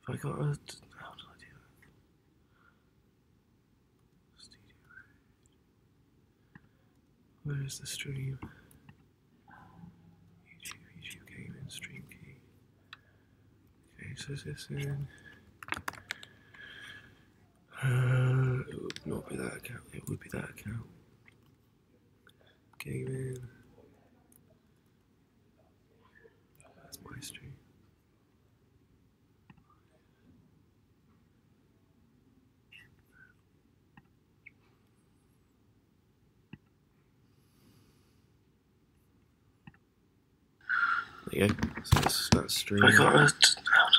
I got a. How do I do that? Studio. Where is the stream? YouTube gaming stream key. Okay, so is this in? It would not be that account. It would be that account. Gaming. That's my stream. There you go. So that's stream. I got a. How do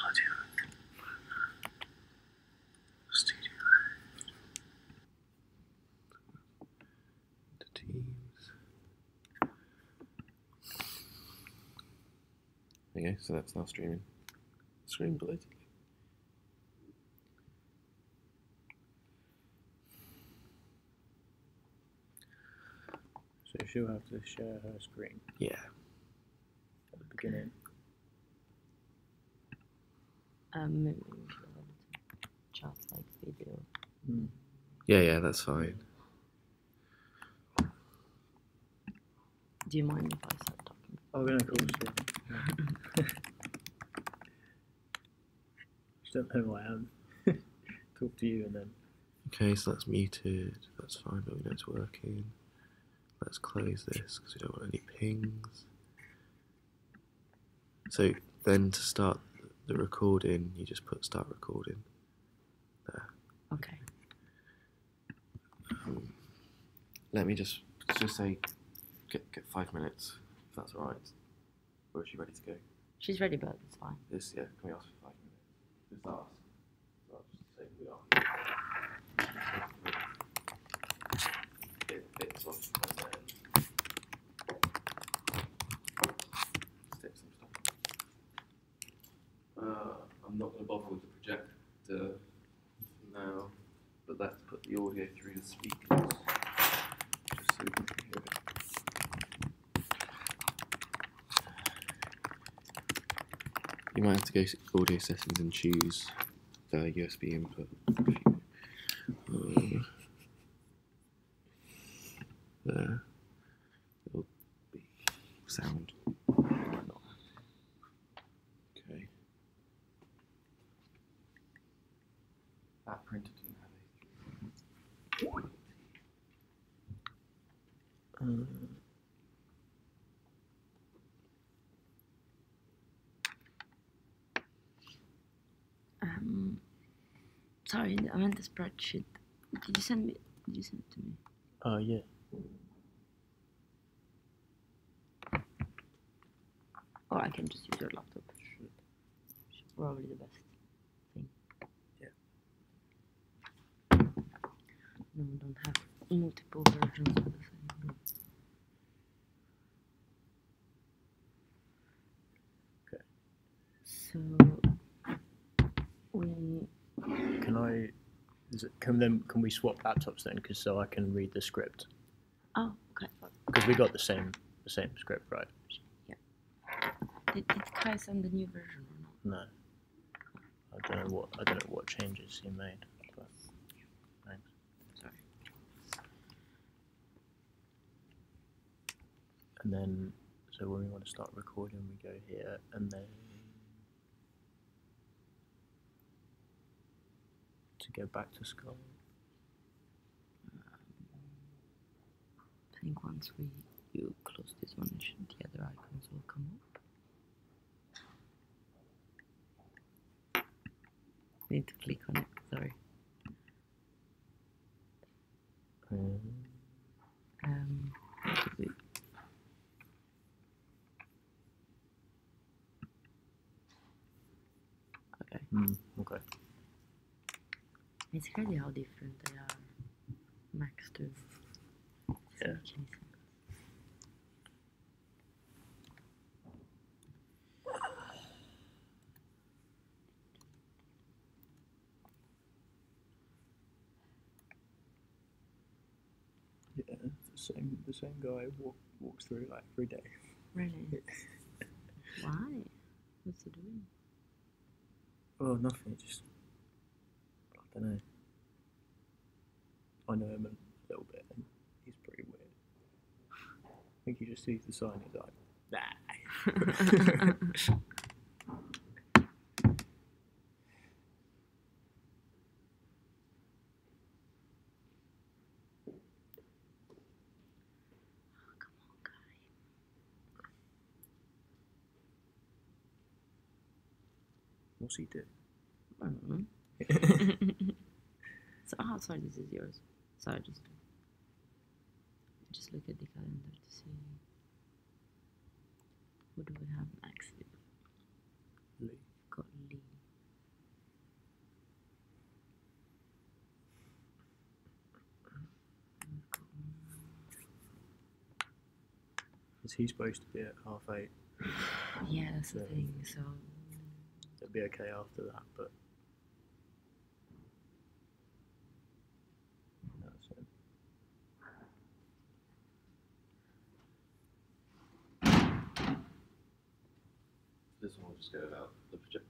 I do that? Studio. The teams. There you go. So that's now streaming. Stream belatedly. So she'll have to share her screen. Yeah. At the beginning. Maybe we should have it chat like video. Yeah, that's fine. Do you mind if I start talking? Oh, yeah, of course, yeah. Just don't know who I am. Talk to you and then. Okay, so that's muted. That's fine, but we know it's working. Let's close this because we don't want any pings. So then to start the recording, you just put start recording there. Okay. Let me just say get 5 minutes, if that's alright. Or is she ready to go? She's ready, but it's fine. Yeah, can we ask for 5 minutes? Just ask. So I'll just say we are. Bits off and then stick some stuff. I'm not going to bother with the projector now, but let's put the audio through the speakers just so we can hear it. You might have to go to audio settings and choose the USB input. There. It'll be sound. Might not. Okay. That printer didn't have a. Sorry, I meant the spreadsheet. Did you send it to me? Yeah. Or I can just use your laptop. Should probably the best thing. Yeah. No, we don't have multiple versions of the same. Okay. So we. Can we swap laptops then? Because so I can read the script. Oh, okay. Because we got the same script, right? Yeah. Did Kai send the new version or not? No. I don't know what changes he made. But thanks. Sorry. And then, so when we want to start recording, we go here, and then to go back to Skype. I think once you close this one, the other icons will come up. Need to click on it. Sorry. Okay. Okay. It's crazy how different they are. Max too. Yeah. Yeah, the same guy walks through like every day. Really? Why? What's he doing? Oh, nothing. Just I don't know. I know him a little bit, and he's pretty weird. I think he just sees the sign. He's like, nah. What's he do? I don't know. So, sorry, this is yours. Sorry, just look at the calendar to see what do we have next. Lee. Got Lee. Is he supposed to be at 8:30? Yeah, that's the Yeah. thing. So It'll be okay after that, but that's it. This one will just go without the projector.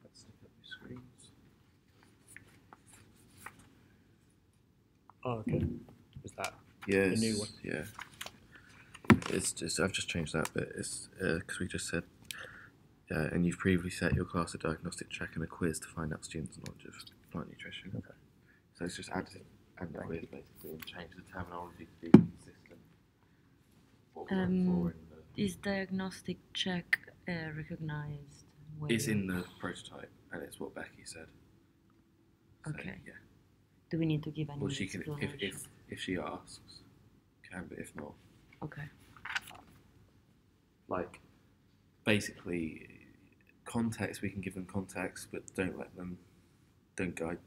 Let's stick up your screens. Oh, okay. Is that Yeah, the new one? Yeah. It's just I've just changed that bit. It's because we just said, and you've previously set your class a diagnostic check and a quiz to find out students' knowledge of plant nutrition. Okay. So it's just added and Thank quiz you. basically and change the terminology to be consistent. What we went for in is diagnostic check recognized? it's in the prototype and it's what Becky said. So, Okay. Yeah. Do we need to give any Well, she can explanation? if she asks, can, but if not, Okay. like basically context, we can give them context, but don't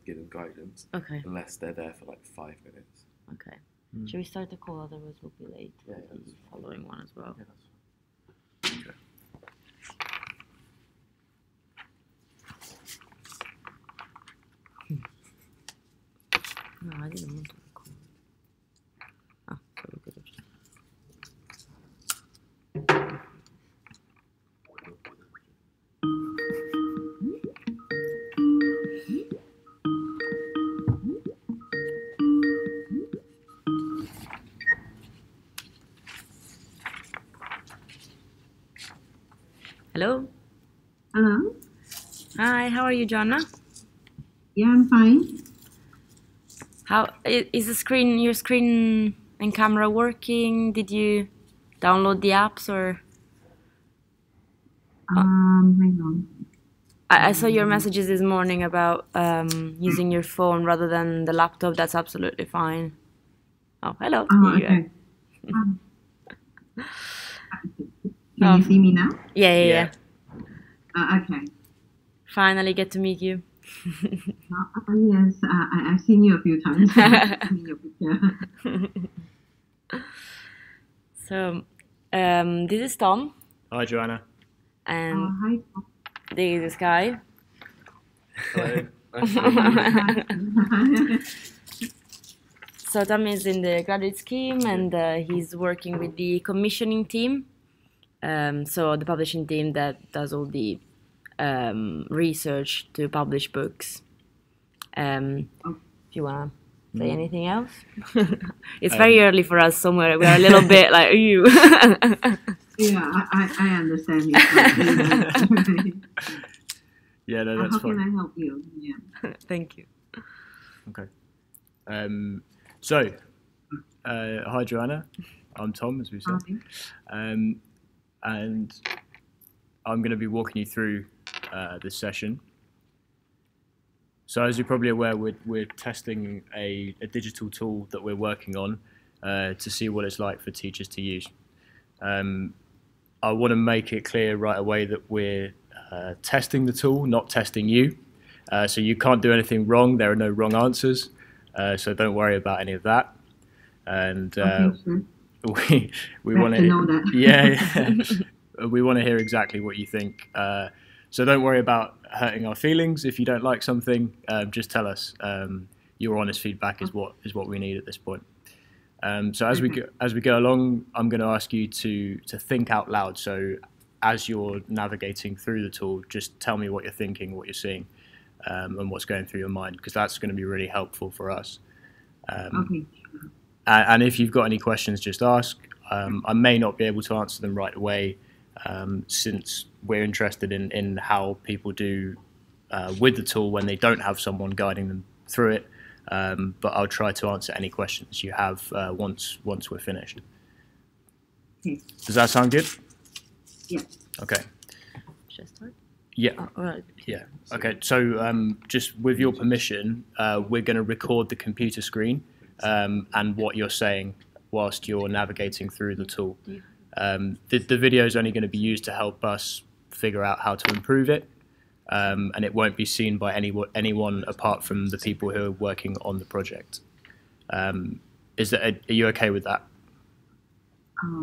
give them guidance Okay. unless they're there for like 5 minutes. Okay. Mm. Should we start the call? Otherwise, we'll be late. Yeah, for yeah, the that's following one as well. Yeah, that's fine. Okay. No, I didn't want to record. Ah, so we could have just. Hello. Hello? Hi. How are you, Joanna? Yeah, I'm fine. How is your screen and camera working? Did you download the apps or? Hang on. I saw your messages this morning about using your phone rather than the laptop. That's absolutely fine. Oh, hello. Oh, Here you are. okay. Can you see me now? Yeah. Okay. Finally get to meet you. Yes, I've seen you a few times. I've seen your picture. So, this is Tom, Hi, Joanna. and Hi. this is Sky. Hello. So Tom is in the graduate scheme, and he's working with the commissioning team. So the publishing team that does all the research to publish books. If you wanna say anything else, it's very early for us. Somewhere we are a little bit like you. Yeah, I understand you. Yeah, no, that's How fine. can I help you? Yeah. Thank you. Okay. So, hi, Joanna. I'm Tom, as we said. Hi. And I'm going to be walking you through this session. So as you're probably aware, we're testing a digital tool that we're working on to see what it's like for teachers to use. I want to make it clear right away that we're testing the tool, not testing you. So you can't do anything wrong. There are no wrong answers. So don't worry about any of that. And Okay, sure. we Glad want to know that. Yeah. We want to hear exactly what you think. So don't worry about hurting our feelings. If you don't like something, just tell us. Your honest feedback is what we need at this point. So as we go along, I'm going to ask you to think out loud. So as you're navigating through the tool, just tell me what you're thinking, what you're seeing, and what's going through your mind, because that's going to be really helpful for us. Okay. And if you've got any questions, just ask. I may not be able to answer them right away, since we're interested in how people do with the tool when they don't have someone guiding them through it. But I'll try to answer any questions you have once we're finished. Okay. Does that sound good? Yeah. Okay. Should I start? Yeah. Oh, all right. Yeah. Okay. So just with your permission, we're going to record the computer screen and what you're saying whilst you're navigating through the tool. The video is only going to be used to help us figure out how to improve it, and it won't be seen by anyone apart from the people who are working on the project. Are you okay with that?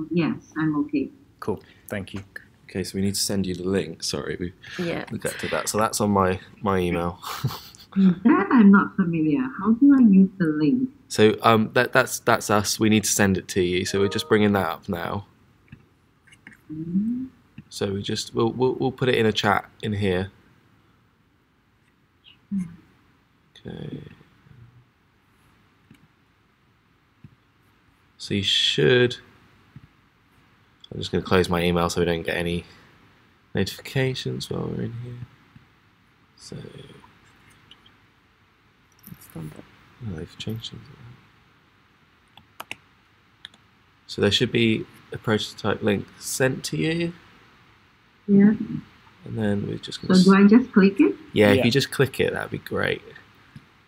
Yes, I'm okay. Cool. Thank you. Okay, so we need to send you the link. Sorry, Yeah. we'll get to that. So that's on my email. That I'm not familiar. How do I use the link? So that's us. We need to send it to you. So we're just bringing that up now. So we'll put it in a chat in here. Okay. So you should. I'm just going to close my email so we don't get any notifications while we're in here. So oh, they've changed things. So there should be a prototype link sent to you. Yeah. And then we're just So going to. do I just click it? Yeah, Yeah. if you just click it, that'd be great.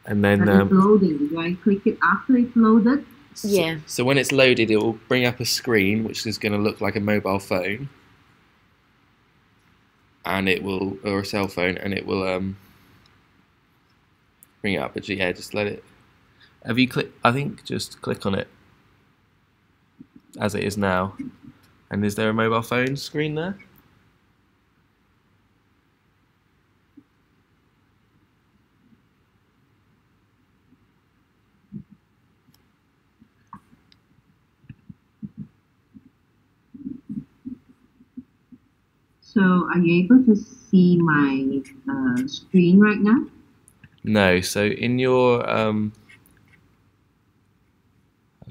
And then It's loading. Do I click it after it's loaded? Yeah. So when it's loaded, it will bring up a screen which is going to look like a mobile phone, and it will, or a cell phone, and it will bring it up. But yeah, just let it. Have you click? I think just click on it as it is now. And is there a mobile phone screen there? So are you able to see my screen right now? No. So in your how do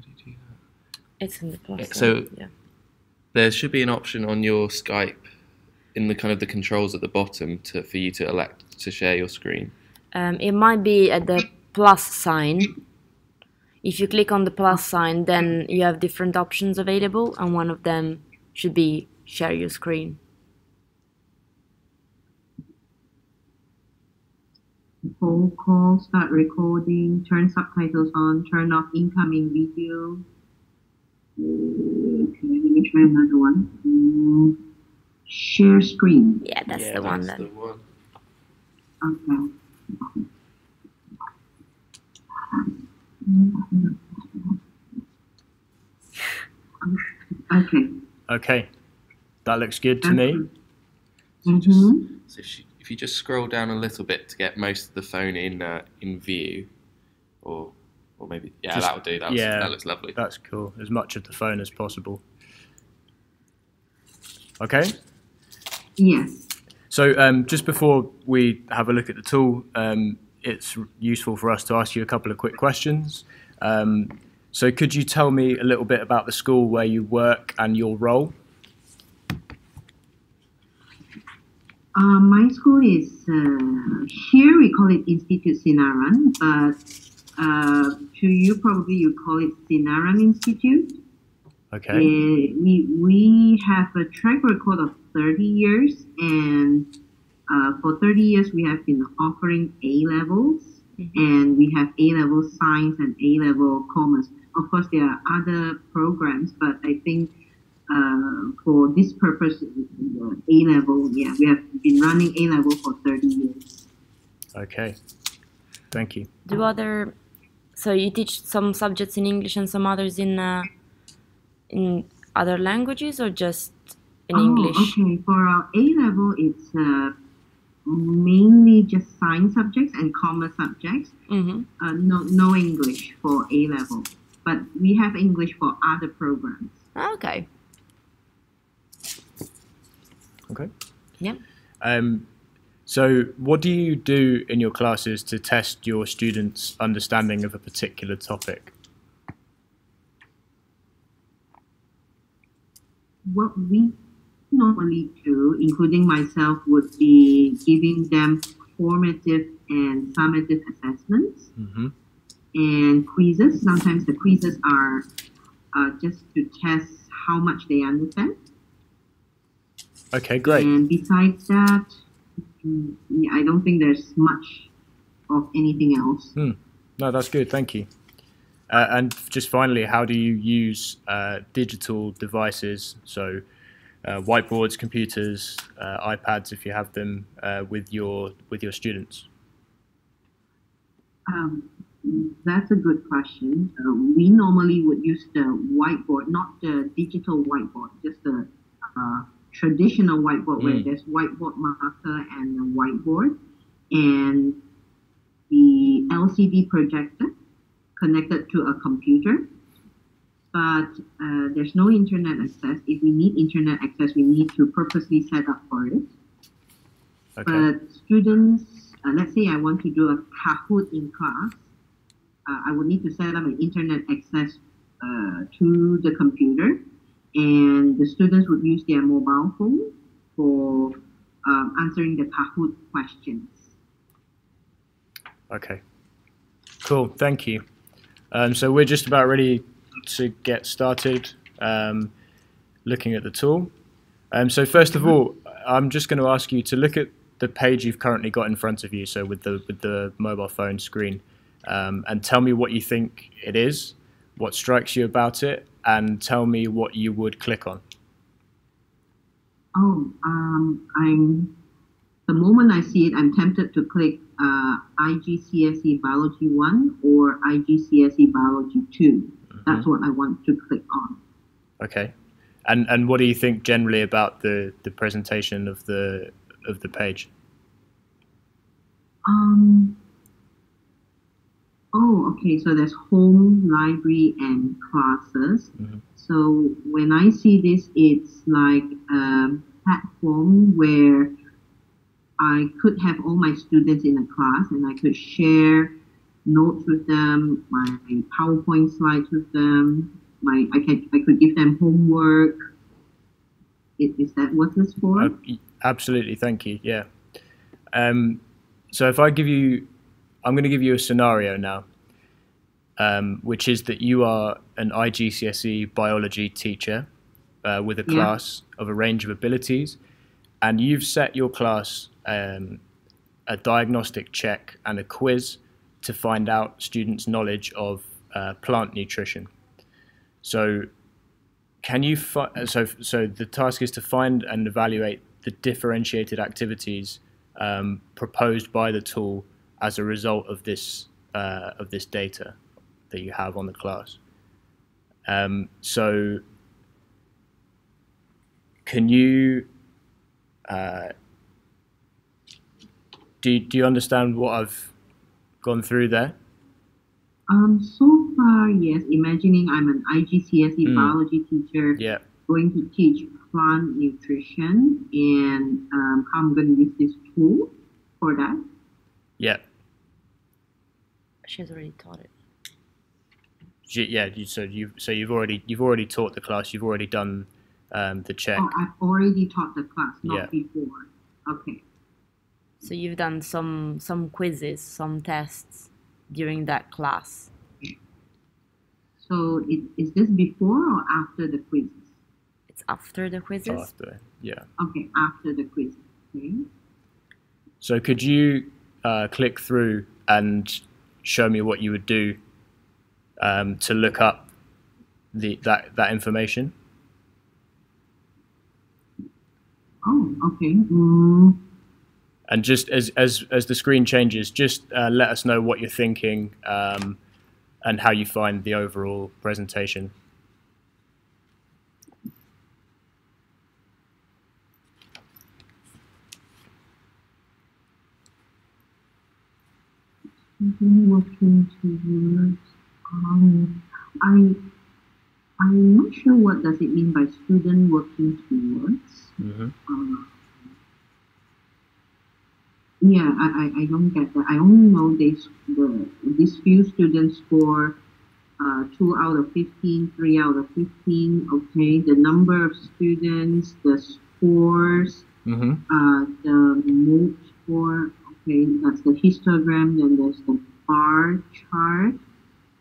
you do that? It's in the plus. So yeah. there should be an option on your Skype in the kind of the controls at the bottom for you to elect to share your screen. It might be at the plus sign. If you click on the plus sign, then you have different options available, and one of them should be share your screen. Phone call, start recording, turn subtitles on, turn off incoming video. Okay, let me try another one. Share screen. Yeah, that's the one then. Okay. Okay. Okay. That looks good to me. Mm-hmm. So if you just scroll down a little bit to get most of the phone in view, or maybe that'll do. That looks lovely. That's cool. As much of the phone as possible. Okay. Yes. So just before we have a look at the tool, it's useful for us to ask you a couple of quick questions. So could you tell me a little bit about the school where you work and your role? My school is here we call it Institute Sinaran, but to you probably you call it Sinaran Institute. Okay. We have a track record of 30 years, and for 30 years we have been offering A-levels, and we have A-level science and A-level commerce. Of course, there are other programs, but I think for this purpose, A-level, we have been running A-level for 30 years. Okay. Thank you. So you teach some subjects in English and some others in other languages, or just in English? Okay. For our A-level, it's mainly just science subjects and commerce subjects. Mm-hmm. No English for A-level. but we have English for other programs. Okay. Okay. Yeah. So what do you do in your classes to test your students' understanding of a particular topic? What we normally do, including myself, would be giving them formative and summative assessments Mm-hmm. and quizzes. Sometimes the quizzes are just to test how much they understand. Okay, great. And besides that, yeah, I don't think there's much of anything else. No, that's good. Thank you. And just finally, how do you use digital devices, so whiteboards, computers, iPads, if you have them, with your students? That's a good question. We normally would use the whiteboard, not the digital whiteboard, just the traditional whiteboard where there's whiteboard marker and a whiteboard, and the LCD projector connected to a computer. But there's no internet access. If we need internet access, we need to purposely set up for it. Okay. But students, let's say I want to do a Kahoot in class, I would need to set up an internet access to the computer, and the students would use their mobile phone for answering the Kahoot questions. Okay. Cool. Thank you. So we're just about ready to get started looking at the tool. So first of all, I'm just going to ask you to look at the page you've currently got in front of you, so with the mobile phone screen, and tell me what you think it is, what strikes you about it, and tell me what you would click on. The moment I see it, I'm tempted to click IGCSE Biology 1 or IGCSE Biology 2. Mm-hmm. That's what I want to click on. Okay. And what do you think generally about the presentation of the page? Okay. So there's home, library, and classes. Mm-hmm. So when I see this, it's like a platform where I could have all my students in a class and I could share notes with them, my PowerPoint slides with them. I could give them homework. Is that what it's for? Absolutely, thank you. Yeah. So if I'm going to give you a scenario now, which is that you are an IGCSE biology teacher with a class of a range of abilities, and you've set your class a diagnostic check and a quiz to find out students' knowledge of plant nutrition. So so the task is to find and evaluate the differentiated activities proposed by the tool as a result of this data that you have on the class. So can you do you understand what I've gone through there? So far, yes. Imagining I'm an IGCSE biology teacher going to teach plant nutrition, and how I'm going to use this tool for that. Yeah. She's already taught it. So you've already taught the class. You've already done the check. Oh, I've already taught the class, not before. Okay. So you've done some quizzes, some tests during that class. So is this before or after the quizzes? It's after the quizzes? After, yeah. Okay, after the quizzes. Okay. So could you click through and show me what you would do to look up that information? Oh, okay. And just as the screen changes, just let us know what you're thinking and how you find the overall presentation. Working towards. I'm not sure what does it mean by student working towards. Mm-hmm. Yeah, I don't get that. I only know these few students score 2 out of 15, 3 out of 15. Okay, the number of students, the scores, Mm-hmm. the mood score. Okay, that's the histogram. Then there's the bar chart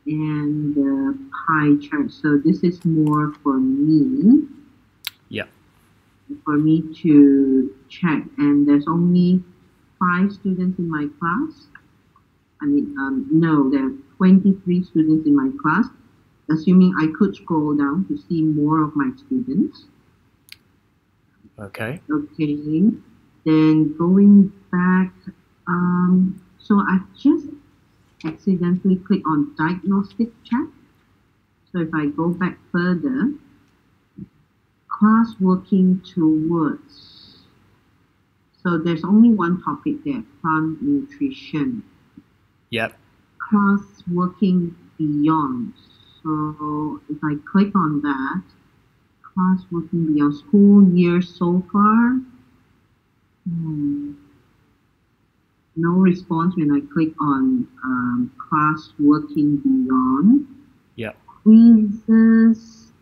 and the pie chart. So this is more for me. Yeah. For me to check, and there's only 5 students in my class. I mean, no, there are 23 students in my class, assuming I could scroll down to see more of my students. Okay. Okay, then going back, so I just accidentally click on diagnostic check. So if I go back further, class working towards. So there's only one topic there, plant nutrition. Yep. Class working beyond. So if I click on that, class working beyond, school year so far, no response when I click on class working beyond. Yep. Quizzes.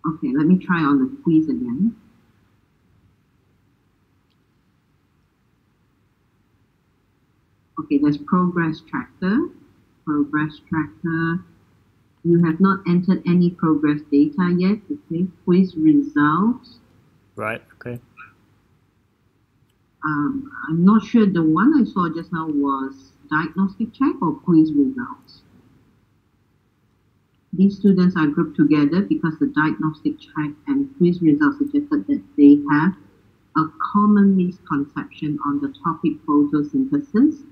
Okay, let me try on the quiz again. Okay, there's progress tracker. Progress tracker. You have not entered any progress data yet. Okay, quiz results. Right. Okay. I'm not sure. The one I saw just now was diagnostic check or quiz results. These students are grouped together because the diagnostic check and quiz results suggested that they have a common misconception on the topic photosynthesis.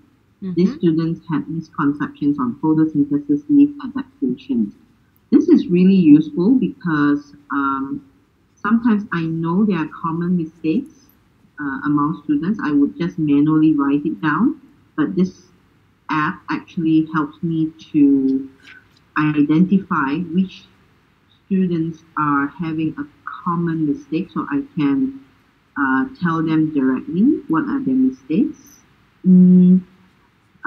These students had misconceptions on photosynthesis leaf adaptations. This is really useful because sometimes I know there are common mistakes among students. I would just manually write it down, but this app actually helps me to identify which students are having a common mistake, so I can tell them directly what are their mistakes.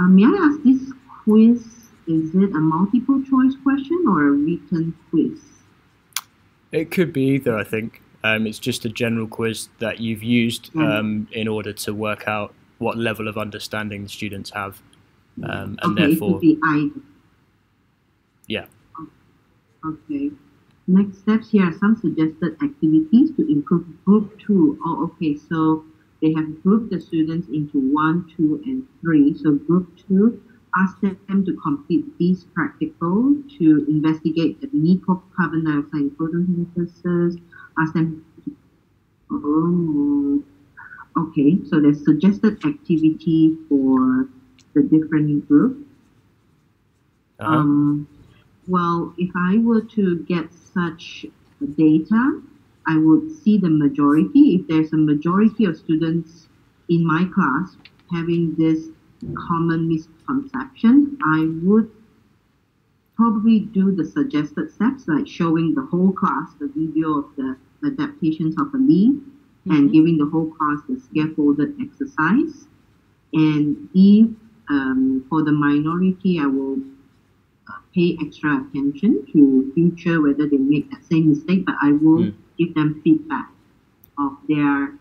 May I ask, this quiz, is it a multiple choice question or a written quiz? It could be either, I think. It's just a general quiz that you've used in order to work out what level of understanding the students have. And okay, therefore, it could be either. Yeah. Okay. Next steps, here are some suggested activities to improve group 2. Oh, okay, so they have grouped the students into 1, 2, and 3. So group 2, ask them to complete these practical to investigate the need for carbon dioxide in photosynthesis. Ask them to, okay, so there's suggested activity for the different groups. Well, if I were to get such data, I would see the majority. If there's a majority of students in my class having this common misconception, I would probably do the suggested steps, like showing the whole class the video of the adaptations of a leaf and giving the whole class the scaffolded exercise. And if for the minority, I will pay extra attention to future whether they make that same mistake, but I will give them feedback of their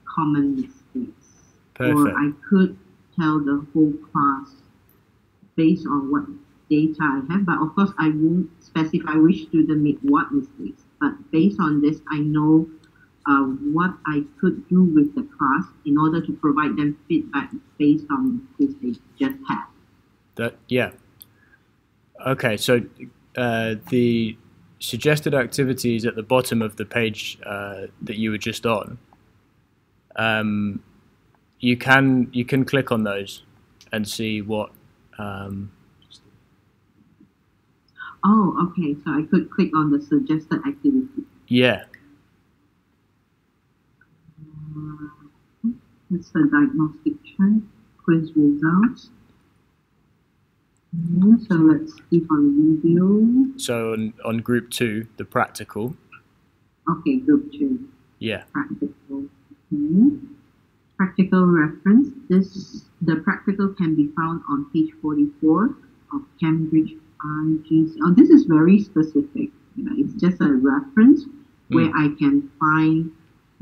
common mistakes. Perfect. Or I could tell the whole class based on what data I have, but of course I won't specify which student made what mistakes. But based on this, I know what I could do with the class in order to provide them feedback based on the quiz they just had. Yeah. Okay, so the suggested activities at the bottom of the page that you were just on, you can click on those and see what. Oh, okay. So I could click on the suggested activity. Yeah. It's the diagnostic check, quiz results. So let's click on video. So on group 2, the practical. Okay, group 2, Yeah. practical. Okay. Practical reference. The practical can be found on page 44 of Cambridge IGC. Oh, this is very specific. It's just a reference where I can find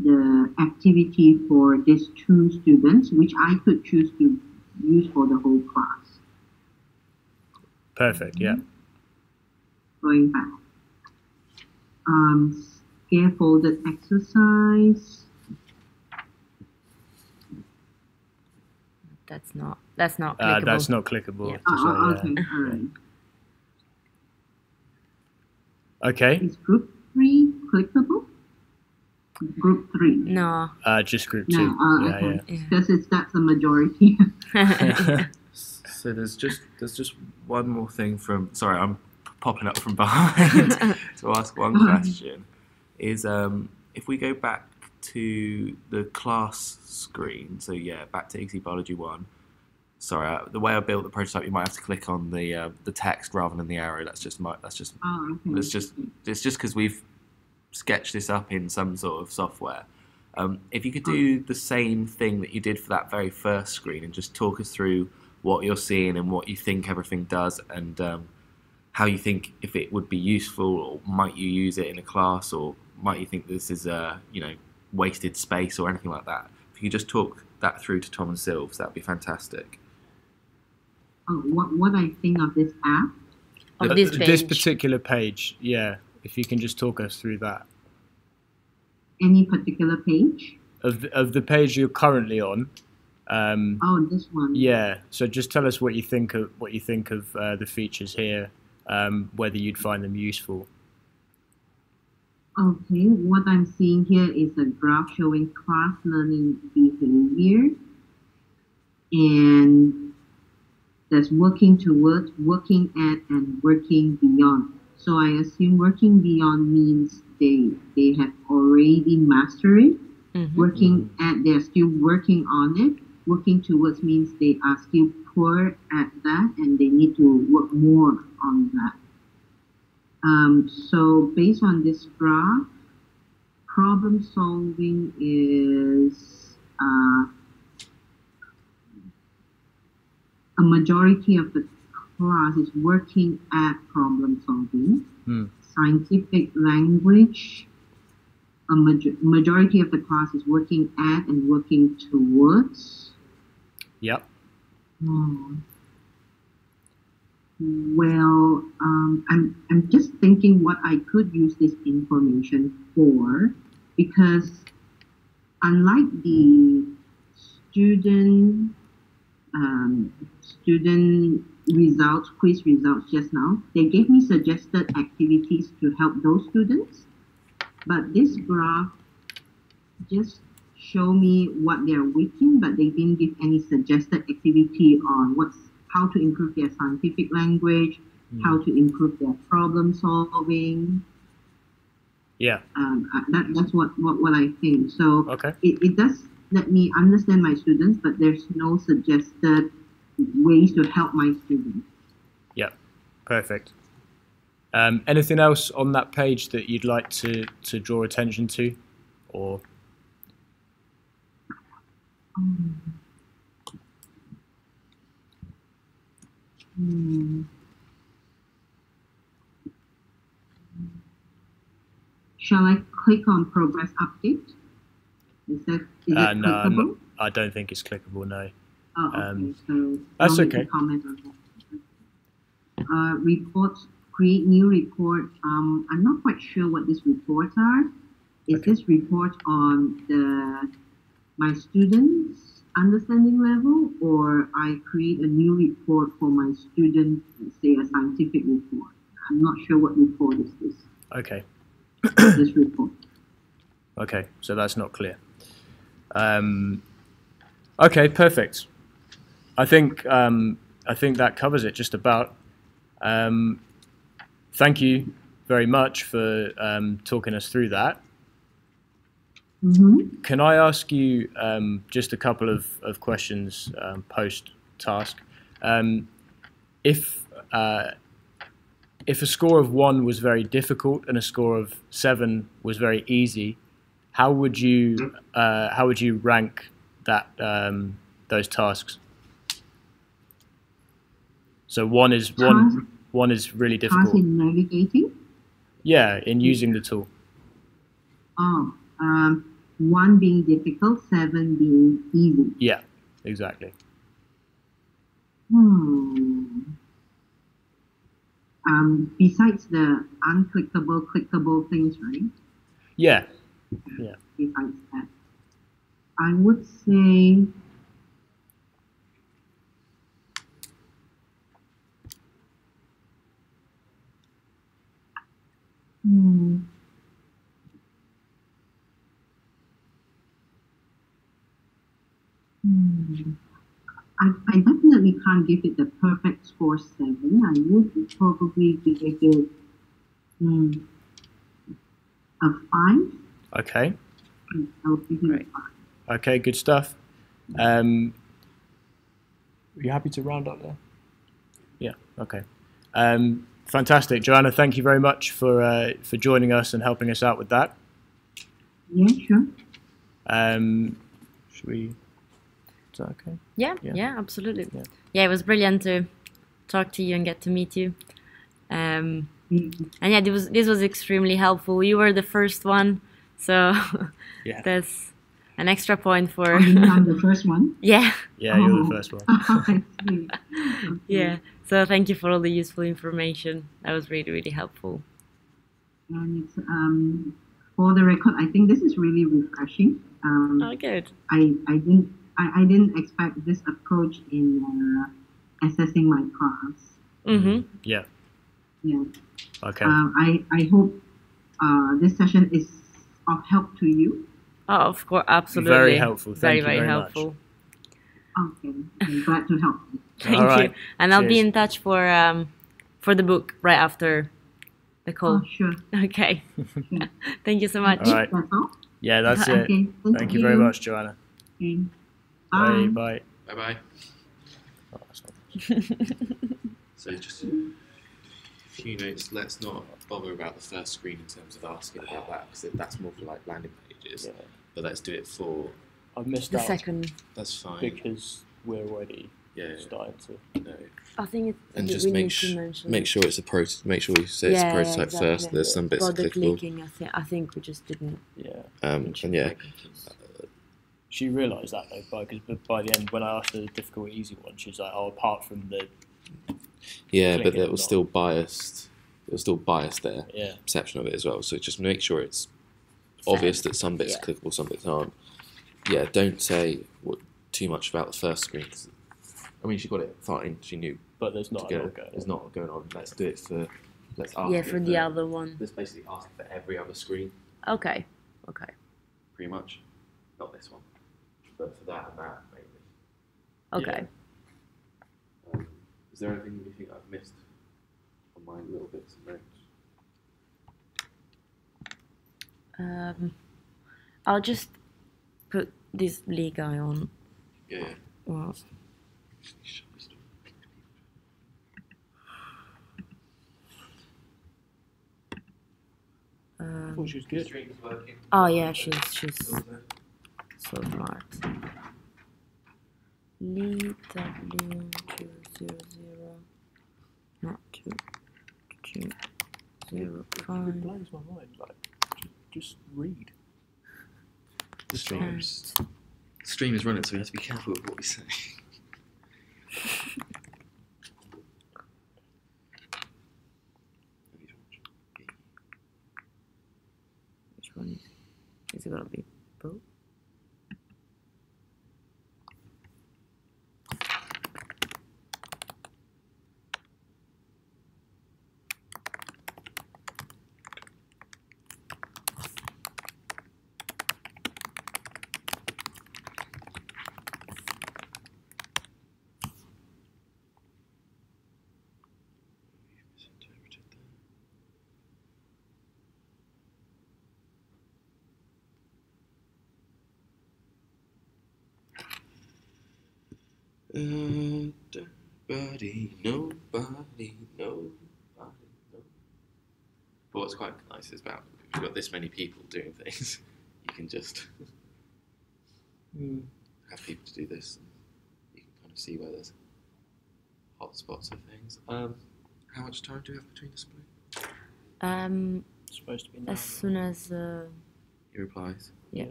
the activity for these 2 students, which I could choose to use for the whole class. Perfect. Yeah. Going back. Scaffolded exercise. That's not clickable. That's not clickable. Yeah. Okay, all right. Okay. Is group 3 clickable? Group 3. No. Just group 2. No, Yeah, okay. yeah. Because that's the majority. So there's just one more thing from. Sorry, I'm popping up from behind to ask one question. Is if we go back to the class screen, so yeah, back to IGCSE Biology 1. Sorry, the way I built the prototype, you might have to click on the text rather than the arrow. That's just Okay. it's just because we've sketched this up in some sort of software. If you could do the same thing that you did for that very first screen and just talk us through what you're seeing and what you think everything does, and how you think if it would be useful, or might you use it in a class, or might you think this is wasted space or anything like that. If you could just talk that through to Tom and Sylves, that'd be fantastic. What I think of this app? Of this This page. particular page, yeah. If you can just talk us through that. Any particular page? Of the page you're currently on. Oh, this one. Yeah. So just tell us what you think of the features here, whether you'd find them useful. Okay, what I'm seeing here is a graph showing class learning behavior, and there's working towards, working at, and working beyond. So I assume working beyond means they have already mastered it. Working at, they're still working on it. Working towards means they are still poor at that and they need to work more on that. So based on this graph, problem solving is a majority of the class is working at problem solving. Scientific language, a majority of the class is working at and working towards. Yep. Well, I'm just thinking what I could use this information for, because unlike the student results, quiz results just now, they gave me suggested activities to help those students. But this graph just show me what they're weaking, but they didn't give any suggested activity on how to improve their scientific language, how to improve their problem solving. Yeah. That's what I think. So Okay. it does let me understand my students, but there's no suggested ways to help my students. Yeah. Perfect. Anything else on that page that you'd like to draw attention to, or? Shall I click on progress update? Is it clickable? I don't think it's clickable. No. Oh, okay. So that's no need okay. to comment on that. Reports. Create new report. I'm not quite sure what these reports are. Is this report on my students' understanding level, or I create a new report for my students, say a scientific report? I'm not sure what report is this. Okay. This report. Okay, so that's not clear. Okay, perfect. I think that covers it just about. Thank you very much for talking us through that. Can I ask you just a couple of questions post-task? if a score of 1 was very difficult and a score of 7 was very easy, how would you rank that those tasks? So one is really Task difficult. in navigating. Yeah, in using the tool. Oh, 1 being difficult, 7 being easy. Yeah, exactly. Besides the unclickable, clickable things, right? Yeah. Besides that, I would say I definitely can't give it the perfect score 7. I would probably give it a 5. Okay. I would give it a 5. Okay, good stuff. Are you happy to round up there? Yeah. Okay. Fantastic, Joanna. Thank you very much for joining us and helping us out with that. Yeah, sure. Should we? Is that okay? Yeah, absolutely. Yeah, it was brilliant to talk to you and get to meet you. And yeah, this was extremely helpful. You were the first one, so Yeah. that's an extra point for. I'm the first one. Yeah. Yeah, you're the first one. I see. Okay. Yeah. So thank you for all the useful information. That was really, really helpful. And it's, for the record, I think this is really refreshing. Oh, good. I didn't expect this approach in assessing my class. Mm-hmm. Yeah. Yeah. Okay. I hope this session is of help to you. Oh, of course, absolutely. Very helpful. Thank very, you very very helpful. Okay, I'm glad to help you. Thank All you. right. And I'll be Cheers. in touch for the book right after the call. Oh, sure. Okay. Thank you so much. All right. That's all. Yeah, that's it. Okay, Thank you very much, Joanna. Okay. Bye. Bye. Bye. Bye bye. Oh, that's not- So just a few notes. Let's not bother about the first screen in terms of asking about that because that's more for like landing pages. Yeah. But let's do it for. I've missed The out second. That's fine. because we're already Yeah. starting to. No. I think And we just need make to mention make sure it's a make sure we say it's a prototype first. There's some bits For the clickable. clicking, I think we just didn't. Yeah. And yeah, She realised that though, because by the end, when I asked her the difficult, easy one, she was like, "Oh, apart from the yeah, but clicking that was not. still biased. It was still biased there. yeah, Perception of it as well. So just make sure it's obvious that some bits Yeah. are clickable, some bits aren't. Yeah, don't say too much about the first screen. 'Cause, I mean, she got it fine. She knew but there's to not a go. lot going There's on. not going on. Let's do it for. Let's ask. Yeah, it for the other one. Let's basically ask for every other screen, Okay. pretty much. Not this one, but for that and that mainly. Okay. Is there anything you think I've missed on my little bits and notes? I'll just put this Lee guy on. Yeah. Well, I thought she was good. Stream's working. oh yeah, she's so smart. Lee W200 not 2205 It blows my mind. Like, just read. The stream is running, so we have to be careful with what we say. Which one is it gonna be? Both? Nobody, nobody, nobody. But what's quite nice is about if you've got this many people doing things, you can just have people to do this. And you can kind of see where there's hot spots of things. How much time do you have between the split? It's supposed to be now. As soon as He replies. yeah.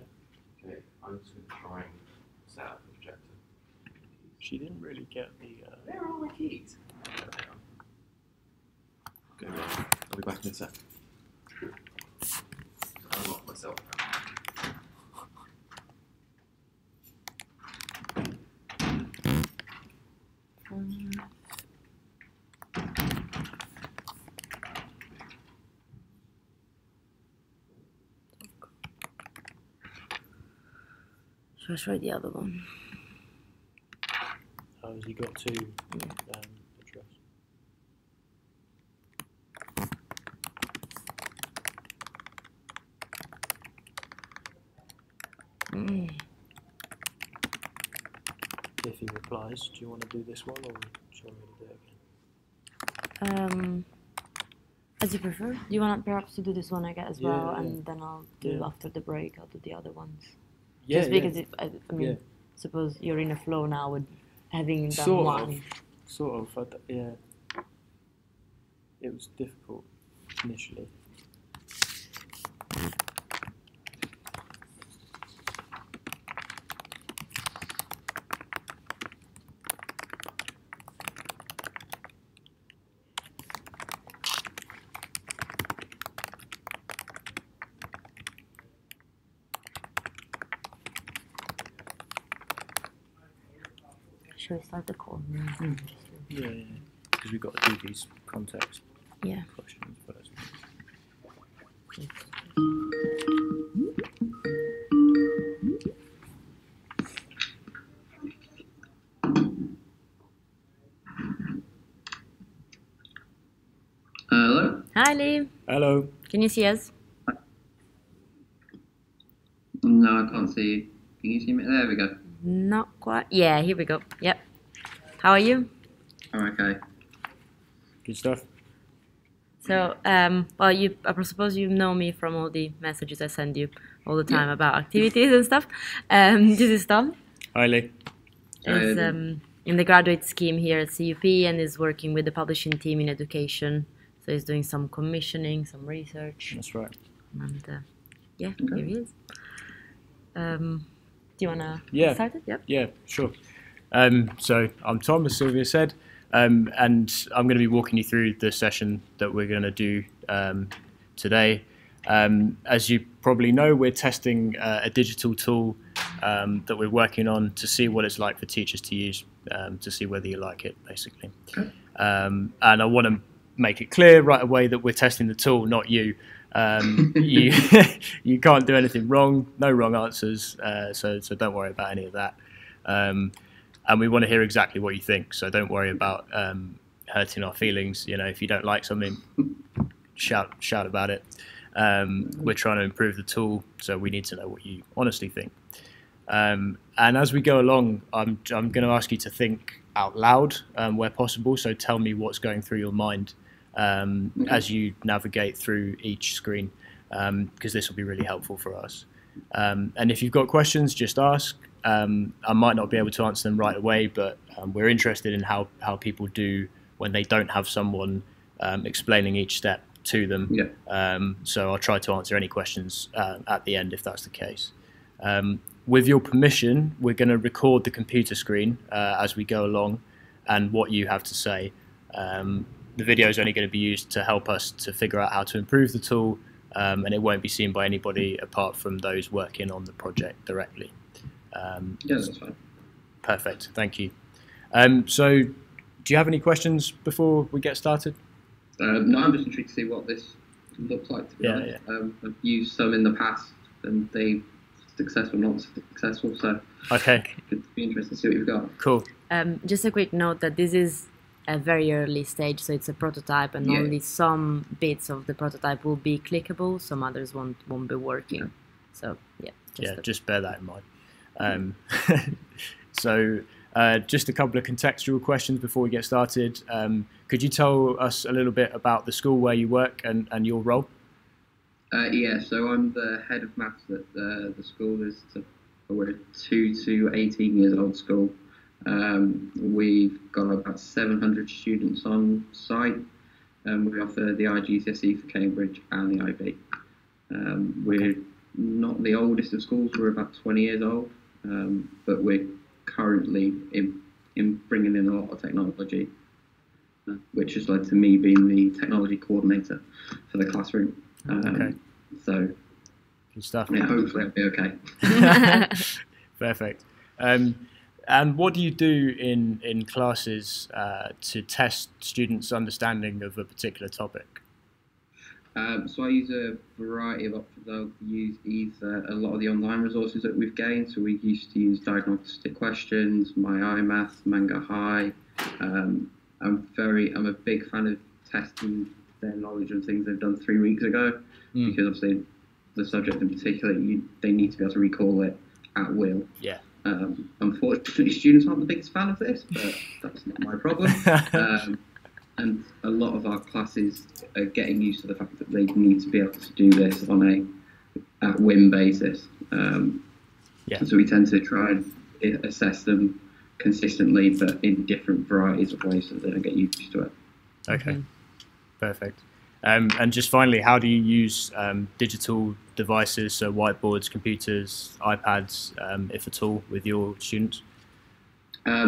Okay, I'm just going to try and set up the projector. She didn't really get the. Where are all my keys? Go away. I'll be back in a sec. I'll lock myself out. Should I try the other one? Oh, has he got two address? If he replies, do you want to do this one or shall we do it again? As you prefer. Do you want perhaps to do this one again as well, Yeah. and then I'll do Yeah. after the break. I'll do the other ones. Yeah, Just because I mean, Yeah. suppose you're in a flow now with having done Sort one. of. Sort of. Yeah. It was difficult initially. Should we start the call? Yeah. Because we've got to do these context Yeah. questions first. Hello? Hi, Lee. Hello. Can you see us? No, I can't see you. Can you see me? There we go. Not quite. Yeah, here we go. Yep. How are you? I'm okay. Good stuff. So, well, I suppose you know me from all the messages I send you all the time about activities and stuff. This is Tom. Hi, Lee. Is in the graduate scheme here at CUP and is working with the publishing team in education. So he's doing some commissioning, some research, That's right. and yeah, here he is. Do you wanna Yeah. get started? Yep. Yeah, sure. So I'm Tom, as Sylvia said, and I'm going to be walking you through the session that we're going to do today. As you probably know, we're testing a digital tool that we're working on to see what it's like for teachers to use, to see whether you like it, basically. Okay. And I want to make it clear right away that we're testing the tool, not you. You you can't do anything wrong, no wrong answers, so don't worry about any of that. And we want to hear exactly what you think, so don't worry about hurting our feelings. You know, if you don't like something, shout about it. We're trying to improve the tool, so we need to know what you honestly think. And as we go along, I'm going to ask you to think out loud where possible, so tell me what's going through your mind as you navigate through each screen, because this will be really helpful for us. And if you've got questions, just ask. I might not be able to answer them right away, but we're interested in how people do when they don't have someone explaining each step to them. Yeah. So I'll try to answer any questions at the end if that's the case. With your permission, we're going to record the computer screen as we go along and what you have to say. The video is only going to be used to help us to figure out how to improve the tool, and it won't be seen by anybody apart from those working on the project directly. Yeah, that's fine. Perfect, thank you. So, do you have any questions before we get started? No, I'm just intrigued to see what this looks like, to be honest. I've used some in the past and they successful, not successful, so Okay, it'd be interesting to see what you've got. cool. Just a quick note that this is a very early stage, so it's a prototype, and Yeah. only some bits of the prototype will be clickable, some others won't be working. Yeah. So yeah, Just bear that in mind. So Just a couple of contextual questions before we get started. Could you tell us a little bit about the school where you work and your role? Yeah, so I'm the head of maths at the school. We're a 2 to 18 years old school. We've got about 700 students on site. We offer the IGCSE for Cambridge and the IB. We're not the oldest of schools, we're about 20 years old, but we're currently in bringing in a lot of technology, which has led to me being the technology coordinator for the classroom. Okay. So, good stuff. Yeah, hopefully I'll be okay. Perfect. And what do you do in classes to test students' understanding of a particular topic? So I use a variety of options. I'll use either a lot of the online resources that we've gained. So we used to use Diagnostic Questions, My iMath, Manga High. I'm a big fan of testing their knowledge on things they've done 3 weeks ago, because obviously the subject in particular, they need to be able to recall it at will. Yeah. Unfortunately, students aren't the biggest fan of this, but that's not my problem. And a lot of our classes are getting used to the fact that they need to be able to do this on a at-whim basis. So we tend to try and assess them consistently, but in different varieties of ways so that they don't get used to it. Okay, perfect. And just finally, how do you use digital devices, so whiteboards, computers, iPads, if at all, with your students?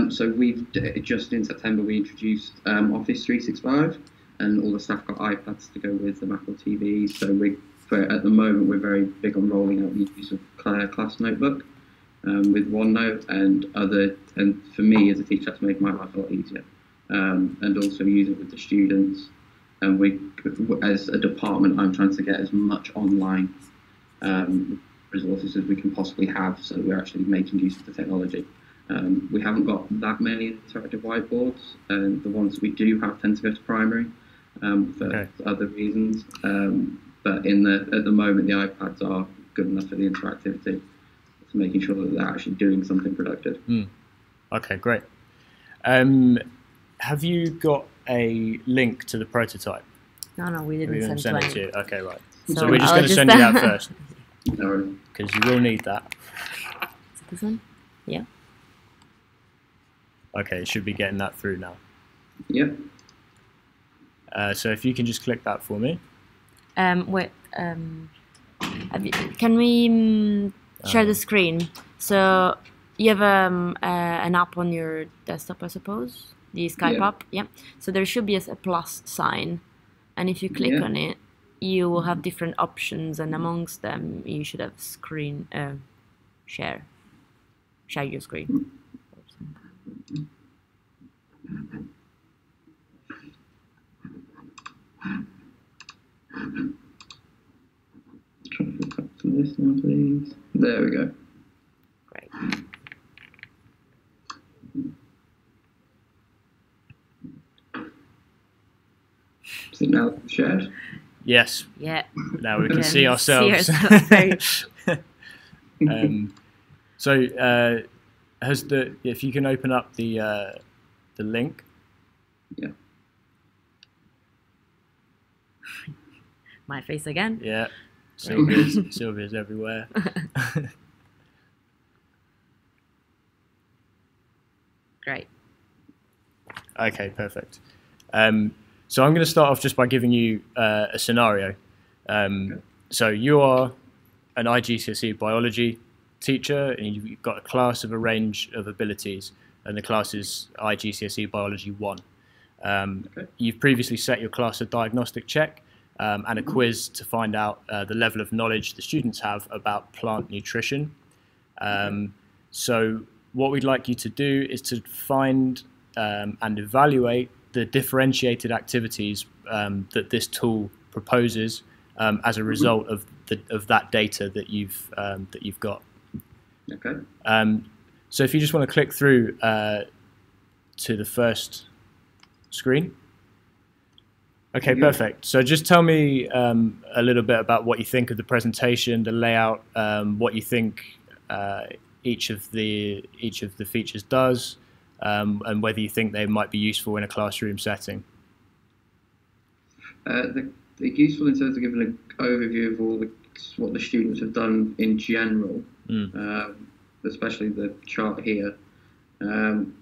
So we've just in September we introduced Office 365, and all the staff got iPads to go with them, Apple TVs. So at the moment we're very big on rolling out the use of Class Notebook with OneNote and for me as a teacher that's made my life a lot easier, and also use it with the students. And we, as a department, I'm trying to get as much online resources as we can possibly have, so that we're actually making use of the technology. We haven't got that many interactive whiteboards, and the ones that we do have tend to go to primary for other reasons. But at the moment, the iPads are good enough for the interactivity, to making sure that they're actually doing something productive. Okay, great. Have you got a link to the prototype? No, we didn't send it to you. Okay, right. So So we're just going to send you that first, No. because you will need that. Is it this one? Yeah. Okay, it should be getting that through now. Yep. So if you can just click that for me. Wait. Can we share the screen? So you have an app on your desktop, I suppose. The Skype app. Yeah. So there should be a plus sign, and if you click on it, you will have different options, and amongst them, you should have screen share. Share your screen. Try to flip up to this now, please. There we go. Great. Is it now shared? Yes. Yeah. Now we can Okay. see ourselves. See ourselves. So if you can open up the link. Yeah. My face again. Yeah. Sylvia's everywhere. Great. Okay, perfect. So I'm going to start off just by giving you a scenario. So you are an IGCSE biology teacher, and you've got a class of a range of abilities, and the class is IGCSE Biology 1. You've previously set your class a diagnostic check and a quiz to find out the level of knowledge the students have about plant nutrition. So what we'd like you to do is to find and evaluate the differentiated activities that this tool proposes as a result of that data that you've got. Okay. So if you just want to click through to the first screen. Okay, perfect. So just tell me a little bit about what you think of the presentation, the layout, what you think each of the features does, and whether you think they might be useful in a classroom setting. They're useful in terms of giving an overview of what the students have done in general, especially the chart here. I'm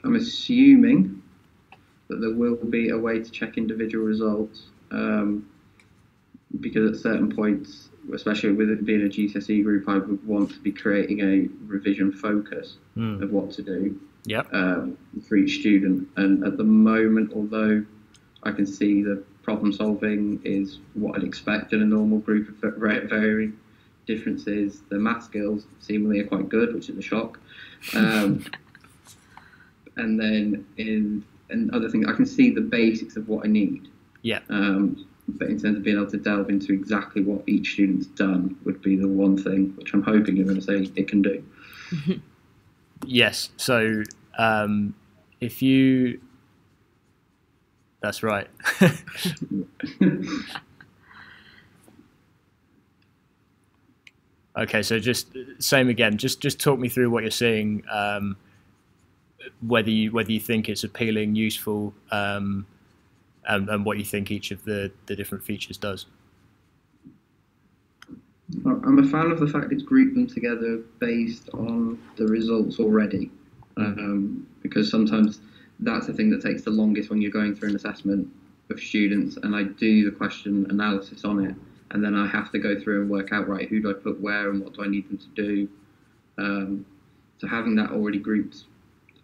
assuming that there will be a way to check individual results, because at certain points, especially with it being a GCSE group, I would want to be creating a revision focus of what to do for each student. And at the moment, although I can see the problem solving is what I'd expect in a normal group of varying differences, the math skills seemingly are quite good, which is a shock. And then in other things, I can see the basics of what I need. But in terms of being able to delve into exactly what each student's done would be the one thing which I'm hoping you're going to say it can do. Yes. So if you... That's right. Okay, so just same again. Just talk me through what you're seeing, whether you think it's appealing, useful, and what you think each of the different features does. I'm a fan of the fact it's grouped them together based on the results already, because sometimes that's the thing that takes the longest when you're going through an assessment of students, and I do the question analysis on it, and then I have to go through and work out, right, who do I put where and what do I need them to do. So having that already grouped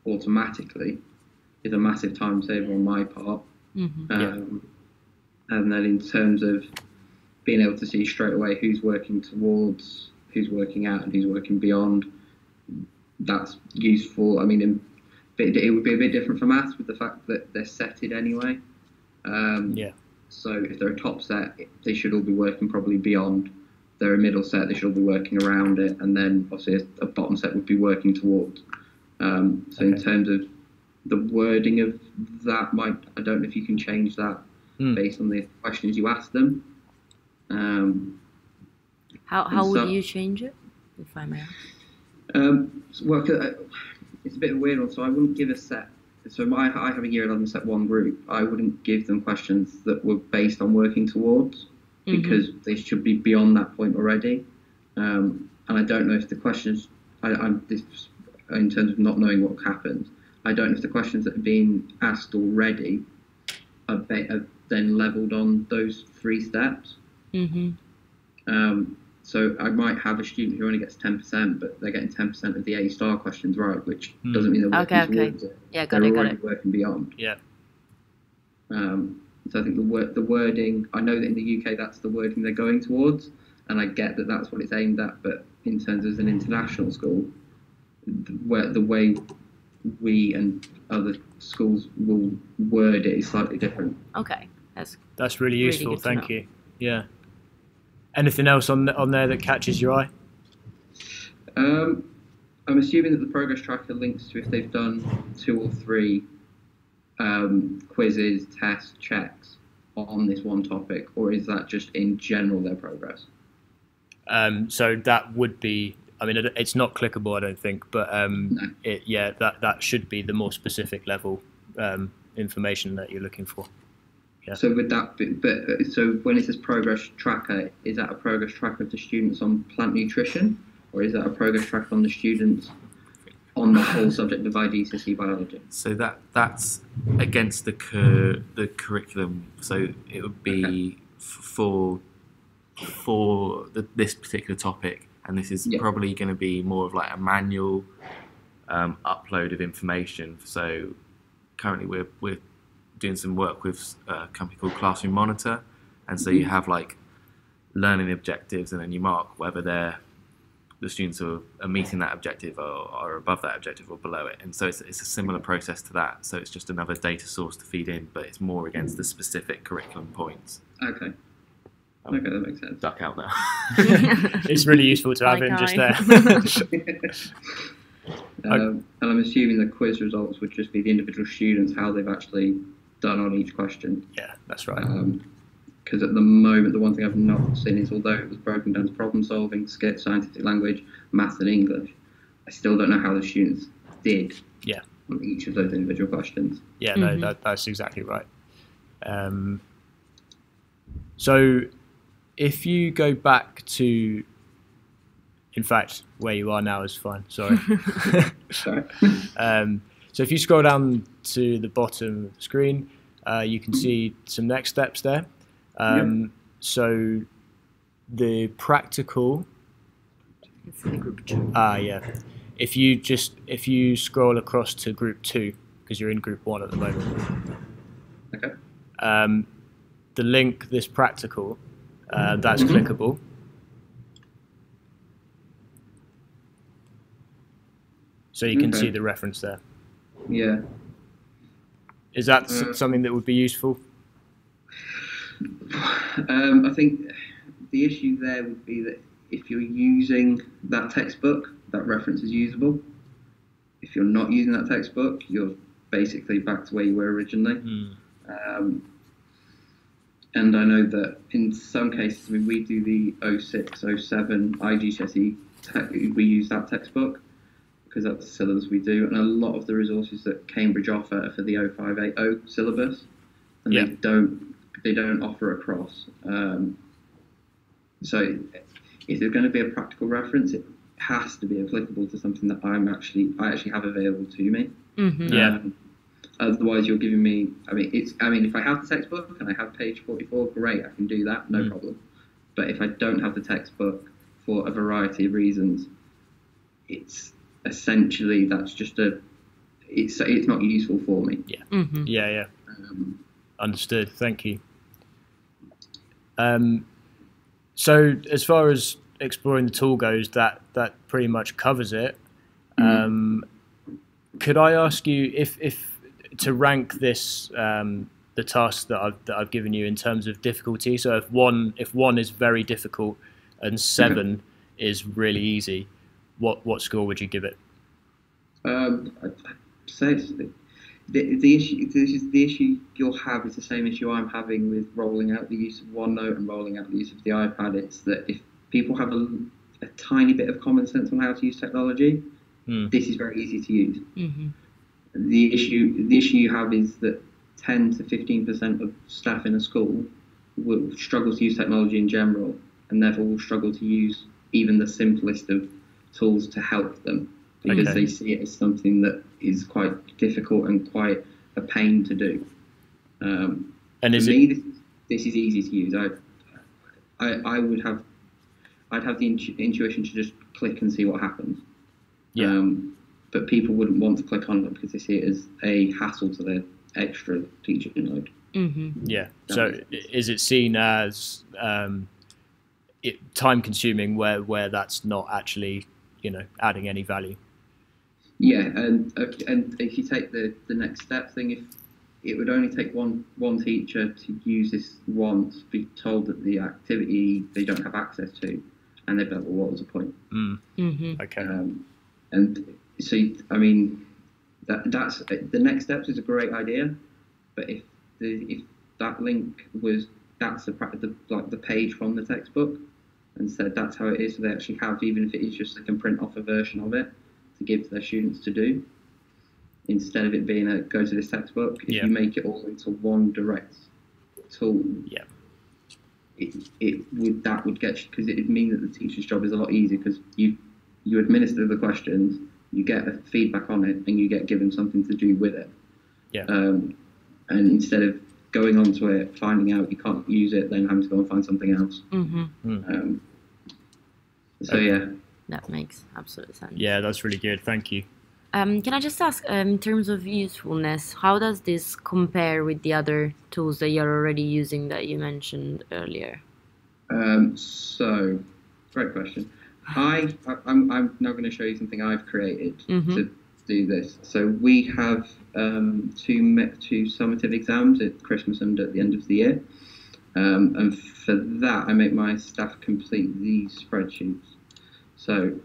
automatically is a massive time saver on my part. And then in terms of being able to see straight away who's working towards, who's working out, and who's working beyond, that's useful. I mean, it would be a bit different for maths with the fact that they're setted anyway. So if they're a top set, they should all be working probably beyond. If they're a middle set, they should all be working around it, and then obviously a bottom set would be working towards. In terms of the wording of that, I don't know if you can change that based on the questions you ask them. How would you change it, if I may ask? Well, it's a bit of a weird one, so I wouldn't give a set. So I have a year 11 set 1 group. I wouldn't give them questions that were based on working towards, because they should be beyond that point already. And I don't know if the questions, in terms of not knowing what happened, I don't know if the questions that are being asked already are then levelled on those 3 steps. So I might have a student who only gets 10%, but they're getting 10% of the A-star questions right, which doesn't mean they're working towards it. Yeah, they're already working beyond. Yeah. So I think the wording, I know that in the UK that's the wording they're going towards, and I get that that's what it's aimed at, but in terms of an international school, the way we and other schools will word it is slightly different. Okay, that's really useful. Really Thank you. Yeah. Anything else on there that catches your eye? I'm assuming that the progress tracker links to if they've done 2 or 3 quizzes, tests, checks on this one topic, or is that just in general their progress? So that would be, I mean, it's not clickable, I don't think, but No. that should be the more specific level information that you're looking for. Yeah. So would that be, so when it says progress tracker, is that a progress tracker of the students on plant nutrition, or is that a progress tracker on the students on the whole subject of IGCSE biology? So that's against the curriculum. So it would be for this particular topic, and this is probably going to be more of like a manual upload of information. So currently we're doing some work with a company called Classroom Monitor, and so you have like learning objectives, and then you mark whether the students are meeting that objective or are above that objective or below it. And so it's a similar process to that. So it's just another data source to feed in, but it's more against the specific curriculum points. Okay. Okay, that makes sense. Duck out now. It's really useful to have him just there. And I'm assuming the quiz results would just be the individual students, how they've actually done on each question. Yeah, that's right. Because at the moment, the one thing I've not seen is, although it was broken down to problem solving, scientific language, maths and English, I still don't know how the students did Yeah. on each of those individual questions. Yeah, no, that's exactly right. So if you go back to, in fact, where you are now is fine, sorry. Sorry. So if you scroll down to the bottom of the screen, you can see some next steps there. So the practical, yeah. If you scroll across to group 2, because you're in group 1 at the moment. Okay. The link, this practical, that's clickable. So you can see the reference there. Yeah. Is that something that would be useful? I think the issue there would be that if you're using that textbook, that reference is usable. If you're not using that textbook, you're basically back to where you were originally. And I know that in some cases, when we do the 06, 07 IGCSE, we use that textbook because that's the syllabus we do. And a lot of the resources that Cambridge offer are for the 0580 syllabus, and they don't offer across. So if there's going to be a practical reference, it has to be applicable to something that I actually have available to me. Otherwise, you're giving me. I mean, if I have the textbook and I have page 44, great, I can do that, no problem. But if I don't have the textbook for a variety of reasons, it's essentially that's just it's not useful for me. Yeah. Understood. Thank you. So as far as exploring the tool goes, that pretty much covers it. Could I ask you if to rank this the tasks that I've given you in terms of difficulty? So if one is very difficult and 7 is really easy, what score would you give it? I'd say the issue you'll have is the same issue I'm having with rolling out the use of OneNote and rolling out the use of the iPad. It's that if people have a tiny bit of common sense on how to use technology, this is very easy to use. The issue you have is that 10 to 15% of staff in a school will struggle to use technology in general, and therefore will struggle to use even the simplest of tools to help them, because they see it as something that is quite difficult and quite a pain to do. And this is easy to use. I'd have the intuition to just click and see what happens. But people wouldn't want to click on it because they see it as a hassle to their extra teaching load. So is it seen as time consuming where that's not actually adding any value? And if you take the next step thing, if it would only take one teacher to use this once, be told that the activity they don't have access to, and they'd be like, well, what was the point? And so, I mean, that's the next steps is a great idea, but if that link was the page from the textbook and said that's how it is, so they actually have, even if it is just they can print off a version of it to give to their students to do, instead of it being a go to this textbook, if you make it all into one direct tool, that would get, because it would mean that the teacher's job is a lot easier, because you administer the questions, you get a feedback on it, and you get given something to do with it. And instead of going onto it, finding out you can't use it, then having to go and find something else. That makes absolute sense. Yeah, that's really good. Thank you. Can I just ask, in terms of usefulness, how does this compare with the other tools that you're already using that you mentioned earlier? So, great question. I'm now going to show you something I've created to do this. So we have two summative exams at Christmas and at the end of the year. And for that, I make my staff complete these spreadsheets. So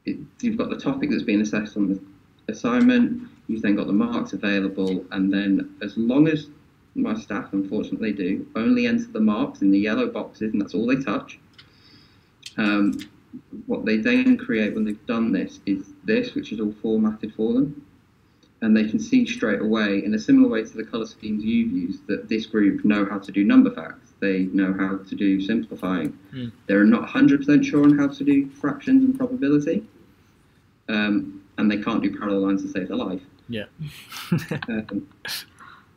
you've got the topic that's being assessed on the assignment, you've then got the marks available, and then as long as my staff, unfortunately, do only enter the marks in the yellow boxes, and that's all they touch, what they then create when they've done this is this, which is all formatted for them. And they can see straight away, in a similar way to the colour schemes you've used, that this group know how to do number facts. They know how to do simplifying. They're not 100% sure on how to do fractions and probability. And they can't do parallel lines to save their life. Yeah.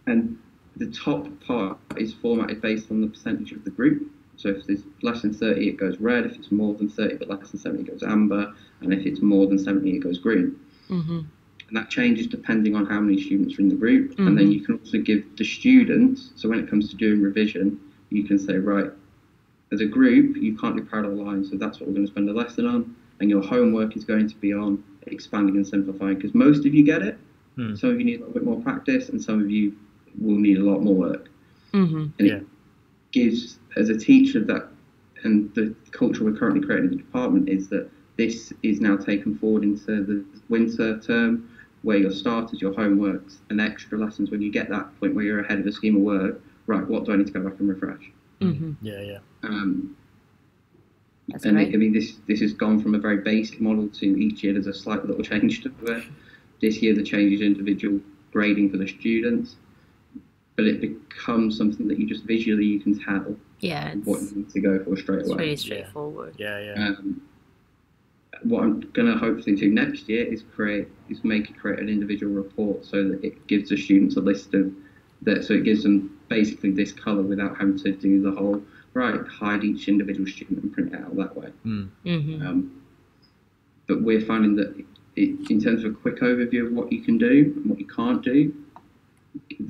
And the top part is formatted based on the percentage of the group. So if there's less than 30, it goes red. If it's more than 30 but less than 70, it goes amber. And if it's more than 70, it goes green. Mm-hmm. And that changes depending on how many students are in the group. And then you can also give the students, so when it comes to doing revision, you can say, right, as a group, you can't do parallel lines, so that's what we're going to spend a lesson on. And your homework is going to be on expanding and simplifying, because most of you get it. Some of you need a little bit more practice, and some of you will need a lot more work. And it gives, as a teacher, that, and the culture we're currently creating in the department is that this is now taken forward into the winter term, where your starters, your homeworks, and extra lessons when you get that point where you're ahead of the scheme of work. Right, what do I need to go back and refresh? Yeah. That's and great. I mean, this has gone from a very basic model to each year there's a slight little change to it. This year the change is individual grading for the students, but it becomes something that you can tell what you need to go for straight It's away. pretty straightforward. Yeah. What I'm going to hopefully do next year is create an individual report so that it gives the students a list of that. So it gives them basically this colour without having to do the whole hide each individual student and print it out that way. But we're finding that in terms of a quick overview of what you can do and what you can't do,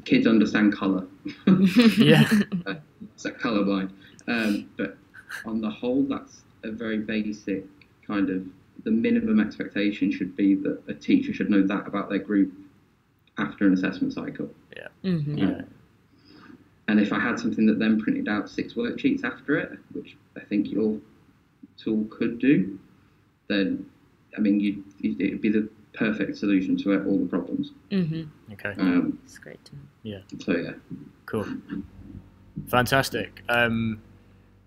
kids understand colour. It's like colourblind. But on the whole, that's a very basic kind of, the minimum expectation should be that a teacher should know that about their group after an assessment cycle. And if I had something that then printed out 6 worksheets after it, which I think your tool could do, then I mean it'd be the perfect solution to all the problems. Okay. It's great to know. Yeah. So yeah. Cool. Fantastic.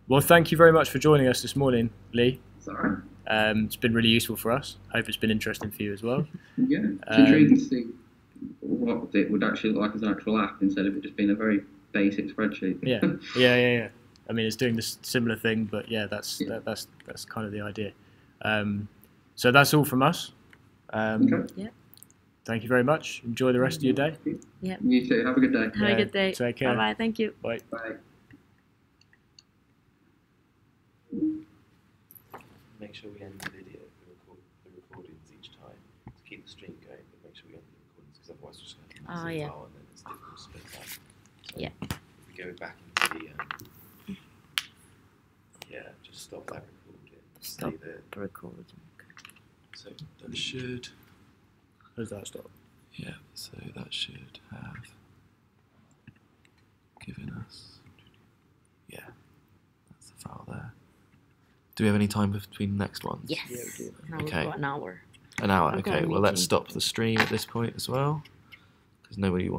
Well, thank you very much for joining us this morning, Lee. Sorry. It's been really useful for us. Hope it's been interesting for you as well. Yeah, it's intriguing to see what it would actually look like as an actual app instead of it just being a very basic spreadsheet. Yeah. I mean, it's doing this similar thing, but that's kind of the idea. So that's all from us. Okay. Thank you very much. Enjoy the rest of your day. Yeah. You too. Have a good day. Have a good day. Take care. Bye-bye. Thank you. Bye. Bye. Make sure we end the video, the recordings each time to keep the stream going, but make sure we end the recordings because otherwise we're just going to keep Oh, yeah. file and then it's difficult to split up. So Yeah. if we go back into the just stop that recording. Stop Save it. recording. So that should Does that stop? so that should have given us that's the file there. Do we have any time between the next ones? Yes. Yeah, we do. Now Okay. we've got an hour. An hour, I've got a okay. Well, let's meeting. stop the stream at this point as well, because nobody